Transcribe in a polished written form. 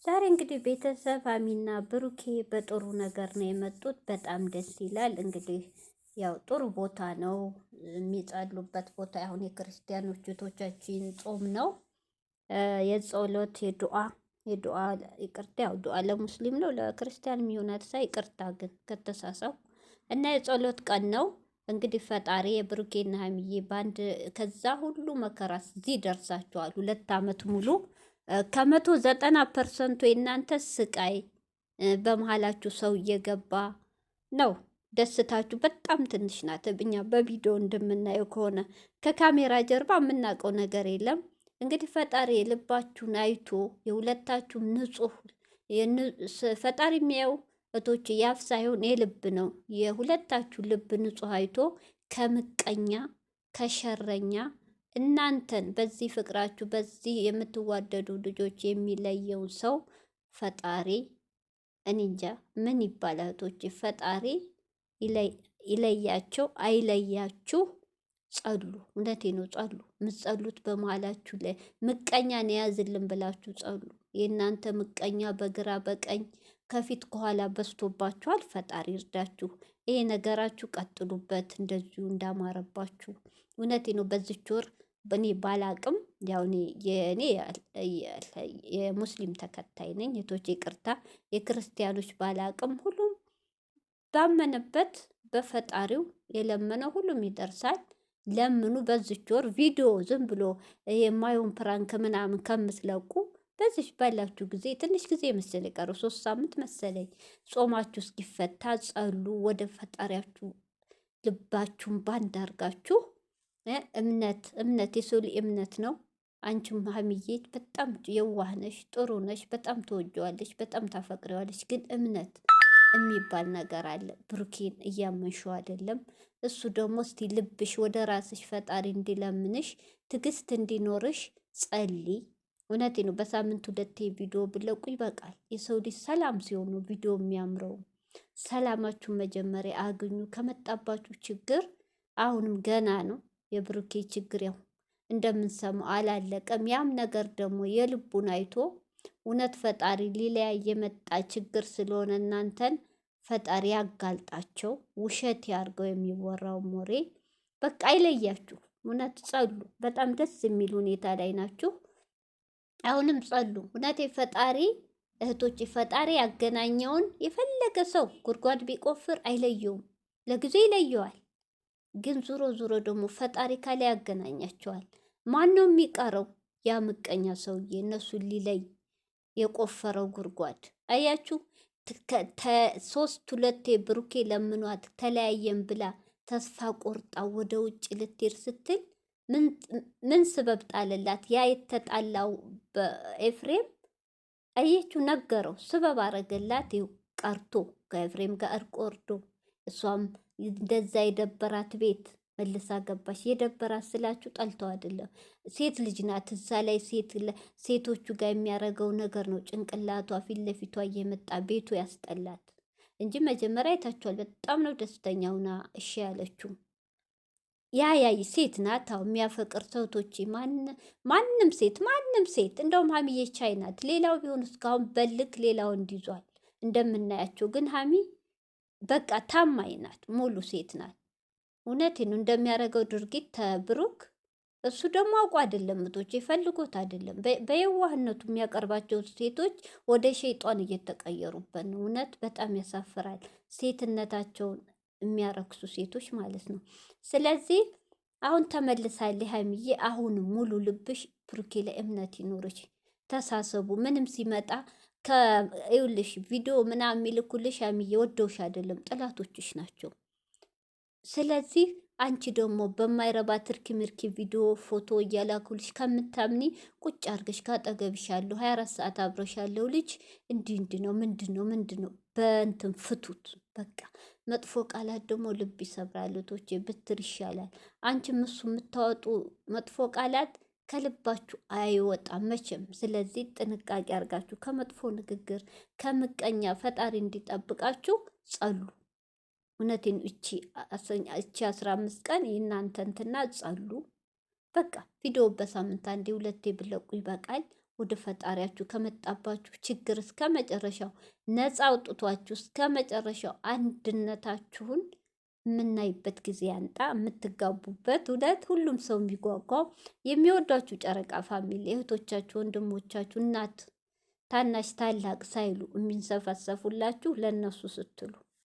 ዛሬ እንግዲህ ቤተሰብ ሀሚና ብሩኬ በጥሩ ነገር ነው የመጡት። በጣም ደስ ይላል። እንግዲህ ያው ጥሩ ቦታ ነው የሚጸሉበት ቦታ። አሁን የክርስቲያኖች እህቶቻችን ጾም ነው የጸሎት የዱዓ ይቅርታ፣ ያው ዱዓ ለሙስሊም ነው ለክርስቲያን የሚሆናት ሳይ ይቅርታ ግን ከተሳሳው እና የጸሎት ቀን ነው እንግዲህ ፈጣሪ የብሩኬና ሀሚዬ ባንድ ከዛ ሁሉ መከራ እዚህ ደርሳችኋል። 2 ዓመት ሙሉ ከ190% የእናንተ ስቃይ በመሀላችሁ ሰው እየገባ ነው። ደስታችሁ በጣም ትንሽ ናት። እኛ በቪዲዮ እንደምናየው ከሆነ ከካሜራ ጀርባ የምናውቀው ነገር የለም። እንግዲህ ፈጣሪ የልባችሁን አይቶ የሁለታችሁም ንጹህ ፈጣሪ የሚያየው እቶች ያፍ ሳይሆን የልብ ነው። የሁለታችሁ ልብ ንጹህ አይቶ ከምቀኛ ከሸረኛ እናንተን በዚህ ፍቅራችሁ በዚህ የምትዋደዱ ልጆች የሚለየውን ሰው ፈጣሪ እኔ እንጃ ምን ይባላል እህቶቼ፣ ፈጣሪ ይለያቸው አይለያችሁ። ጸሉ፣ እውነቴ ነው። ጸሉ ምጸሉት በመሀላችሁ ላይ ምቀኛን የያዝልን ብላችሁ ጸሉ። የእናንተ ምቀኛ በግራ በቀኝ ከፊት ከኋላ በዝቶባችኋል። ፈጣሪ ይርዳችሁ። ይሄ ነገራችሁ ቀጥሉበት፣ እንደዚሁ እንዳማረባችሁ። እውነቴ ነው። በዚች ወር እኔ ባላቅም ያው እኔ የሙስሊም ተከታይ ነኝ እህቶቼ፣ ይቅርታ የክርስቲያኖች ባላቅም ሁሉም ባመነበት በፈጣሪው የለመነው ሁሉም ይደርሳል። ለምኑ። በዚች ወር ቪዲዮ ዝም ብሎ የማየውን ፕራንክ ምናምን ከምትለቁ በዚች ባላችሁ ጊዜ ትንሽ ጊዜ መሰለኝ የቀረው 3 ሳምንት መሰለኝ፣ ጾማችሁ እስኪፈታ ጸሉ። ወደ ፈጣሪያችሁ ልባችሁን ባንድ አርጋችሁ እምነት የሰው ልጅ እምነት ነው። አንቺም ሀሚዬ በጣም የዋህ ነሽ፣ ጥሩ ነሽ፣ በጣም ተወጀዋለሽ፣ በጣም ታፈቅሪዋለሽ። ግን እምነት የሚባል ነገር አለ። ብሩኬን እያመንሽው አይደለም። እሱ ደግሞ እስቲ ልብሽ ወደ ራስሽ ፈጣሪ እንዲለምንሽ ትዕግስት እንዲኖርሽ ጸልይ። እውነቴ ነው። በሳምንት 2 ቪዲዮ ብለቁ ይበቃል። የሰው ልጅ ሰላም ሲሆኑ ቪዲዮ የሚያምረው። ሰላማችሁን መጀመሪያ አግኙ። ከመጣባችሁ ችግር አሁንም ገና ነው። የብሩኬ ችግር ያው እንደምንሰማው አላለቀም። ያም ነገር ደግሞ የልቡን አይቶ እውነት ፈጣሪ ሊለያይ የመጣ ችግር ስለሆነ እናንተን ፈጣሪ ያጋልጣቸው፣ ውሸት ያርገው የሚወራው ሞሬ። በቃ አይለያችሁ። እውነት ጸሉ። በጣም ደስ የሚል ሁኔታ ላይ ናችሁ። አሁንም ጸሉ። እውነት ፈጣሪ እህቶች፣ ፈጣሪ ያገናኘውን የፈለገ ሰው ጉድጓድ ቢቆፍር አይለየውም። ለጊዜው ይለየዋል፣ ግን ዙሮ ዙሮ ደግሞ ፈጣሪ ካለ ያገናኛቸዋል። ማን ነው የሚቀረው? ያ ምቀኛ ሰውዬ እነሱን ሊለይ የቆፈረው ጉድጓድ። አያችሁ፣ 2 ብሩኬ ለምኗት ተለያየን ብላ ተስፋ ቆርጣ ወደ ውጭ ልትሄድ ስትል ምን ስበብ ጣለላት? ያ የተጣላው በኤፍሬም አየችው፣ ነገረው፣ ስበብ አረገላት። ይኸው ቀርቶ ከኤፍሬም ጋር እርቅ ወርዶ እሷም እንደዛ የደበራት ቤት መልሳ ገባች። የደበራት ስላችሁ ጠልተው አይደለም፣ ሴት ልጅ ናት። እዛ ላይ ሴቶቹ ጋር የሚያደርገው ነገር ነው ጭንቅላቷ ፊት ለፊቷ እየመጣ ቤቱ ያስጠላት እንጂ መጀመሪያ አይታችኋል። በጣም ነው ደስተኛ ሁና እሺ ያለችው። ያይ ሴት ናት። አዎ የሚያፈቅር ሰውቶች ማንም ሴት እንደውም ሀሚዬ ቻይ ናት። ሌላው ቢሆን እስካሁን በልክ ሌላው እንዲዟል እንደምናያቸው፣ ግን ሀሚ በቃ ታማኝ ናት። ሙሉ ሴት ናት። እውነቴን እንደሚያደርገው ድርጊት ተብሩክ እሱ ደግሞ አውቆ አይደለም እህቶች የፈልጎት አይደለም። በየዋህነቱ የሚያቀርባቸው ሴቶች ወደ ሸይጧን እየተቀየሩበት ነው። እውነት በጣም ያሳፍራል። ሴትነታቸውን የሚያረክሱ ሴቶች ማለት ነው። ስለዚህ አሁን ተመልሳለች ሀይሚዬ። አሁን ሙሉ ልብሽ ብሩኬ ላይ እምነት ይኖርሽ። ተሳሰቡ። ምንም ሲመጣ ከይውልሽ ቪዲዮ ምናምን የሚልኩልሽ ሀይሚዬ ወደውሽ አይደለም፣ ጥላቶችሽ ናቸው። ስለዚህ አንቺ ደግሞ በማይረባ ትርኪ ምርኪ ቪዲዮ ፎቶ እያላኩልሽ ከምታምኒ ቁጭ አርገሽ ካጠገብሽ ያለው 24 ሰዓት አብረሽ ያለው ልጅ እንዲህ ነው ምንድን ነው በእንትን ፍቱት። በቃ መጥፎ ቃላት ደግሞ ልብ ይሰብራል። ቶቼ ብትር ይሻላል። አንቺም እሱ የምታወጡ መጥፎ ቃላት ከልባችሁ አይወጣም መቼም። ስለዚህ ጥንቃቄ አርጋችሁ ከመጥፎ ንግግር ከምቀኛ ፈጣሪ እንዲጠብቃችሁ ጸሉ። እውነቴን እቺ 15 ቀን የእናንተ እንትና ጸሉ። በቃ ቪዲዮ በሳምንት 1 2 ብለቁ ይበቃል። ወደ ፈጣሪያችሁ ከመጣባችሁ ችግር እስከ መጨረሻው ነፃ አውጥቷችሁ እስከ መጨረሻው አንድነታችሁን የምናይበት ጊዜ ያንጣ። የምትጋቡበት እውነት ሁሉም ሰው የሚጓጓው የሚወዷችሁ ጨረቃ ፋሚሊ እህቶቻችሁ፣ ወንድሞቻችሁ፣ እናት ታናሽ ታላቅ ሳይሉ የሚንሰፈሰፉላችሁ ለእነሱ ስትሉ